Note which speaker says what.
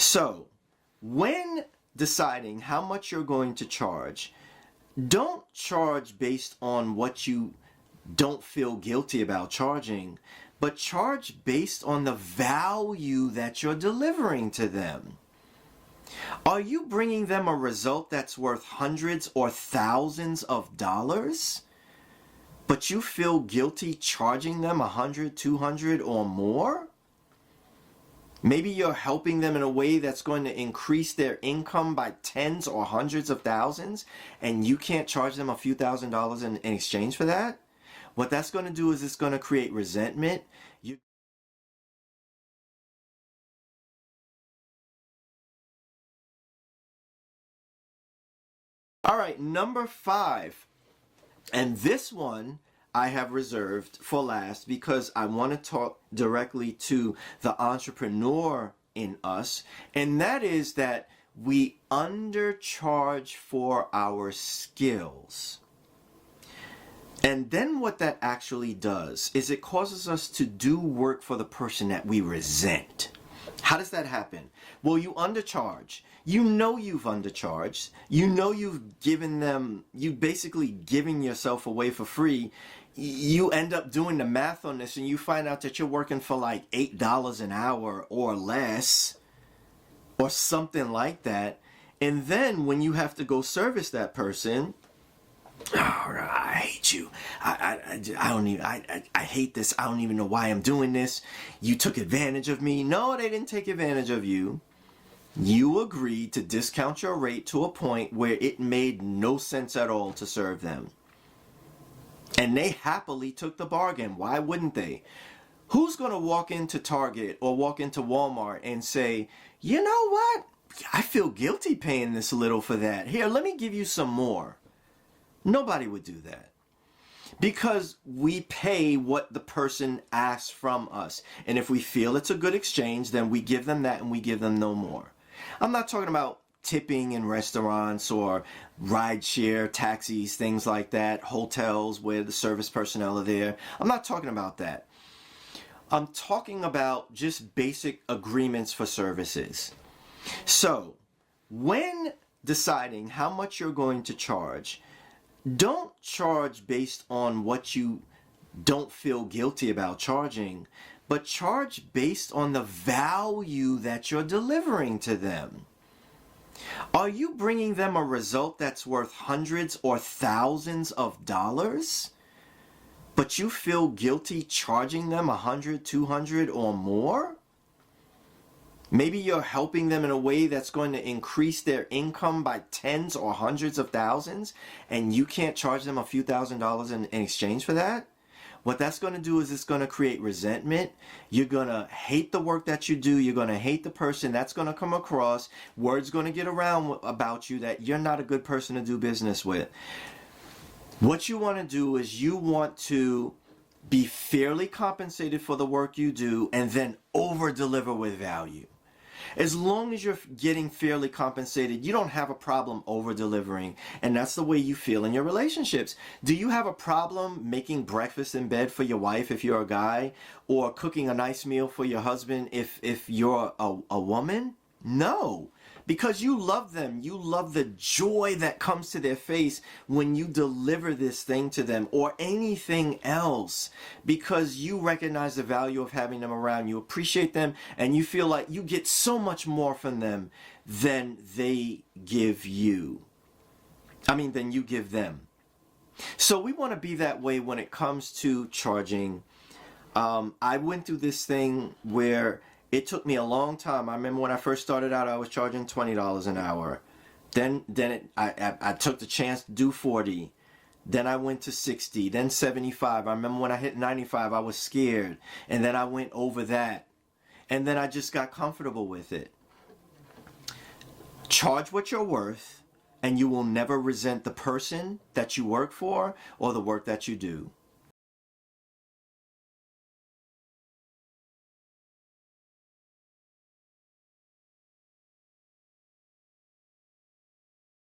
Speaker 1: So, when deciding how much you're going to charge, don't charge based on what you don't feel guilty about charging, but charge based on the value that you're delivering to them. Are you bringing them a result that's worth hundreds or thousands of dollars, but you feel guilty charging them 100, 200 or more? Maybe you're helping them in a way that's going to increase their income by tens or hundreds of thousands, and you can't charge them a few $1,000s in exchange for that? What that's going to do is it's going to create resentment. All right, number 5. And this one I have reserved for last because I want to talk directly to the entrepreneur in us. And that is that we undercharge for our skills. And then what that actually does is it causes us to do work for the person that we resent. How does that happen? Well, you undercharge. You know you've undercharged. You know you've given them, you basically giving yourself away for free. You end up doing the math on this and you find out that you're working for like $8 an hour or less or something like that. And then when you have to go service that person, oh, I hate you. I don't even, I hate this. I don't even know why I'm doing this. You took advantage of me. No, they didn't take advantage of you. You agreed to discount your rate to a point where it made no sense at all to serve them. And they happily took the bargain. Why wouldn't they? Who's going to walk into Target or walk into Walmart and say, you know what? I feel guilty paying this little for that. Here, let me give you some more. Nobody would do that. Because we pay what the person asks from us. And if we feel it's a good exchange, then we give them that and we give them no more. I'm not talking about tipping in restaurants or rideshare, taxis, things like that, hotels where the service personnel are there. I'm not talking about that. I'm talking about just basic agreements for services. So, when deciding how much you're going to charge, don't charge based on what you don't feel guilty about charging, but charge based on the value that you're delivering to them. Are you bringing them a result that's worth hundreds or thousands of dollars, but you feel guilty charging them 100, 200 or more? Maybe you're helping them in a way that's going to increase their income by tens or hundreds of thousands, and you can't charge them a few $1,000s in exchange for that? What that's going to do is it's going to create resentment. You're going to hate the work that you do. You're going to hate the person. That's going to come across. Word's going to get around about you that you're not a good person to do business with. What you want to do is you want to be fairly compensated for the work you do and then over-deliver with value. As long as you're getting fairly compensated, you don't have a problem over-delivering, and that's the way you feel in your relationships. Do you have a problem making breakfast in bed for your wife if you're a guy, or cooking a nice meal for your husband if you're a woman? No, because you love them. You love the joy that comes to their face when you deliver this thing to them or anything else, because you recognize the value of having them around. You appreciate them and you feel like you get so much more from them than they give you. Than you give them. So we want to be that way when it comes to charging. I went through this thing where it took me a long time. I remember when I first started out, I was charging $20 an hour. Then I took the chance to do 40. Then I went to 60, then 75. I remember when I hit 95, I was scared. And then I went over that. And then I just got comfortable with it. Charge what you're worth, and you will never resent the person that you work for or the work that you do.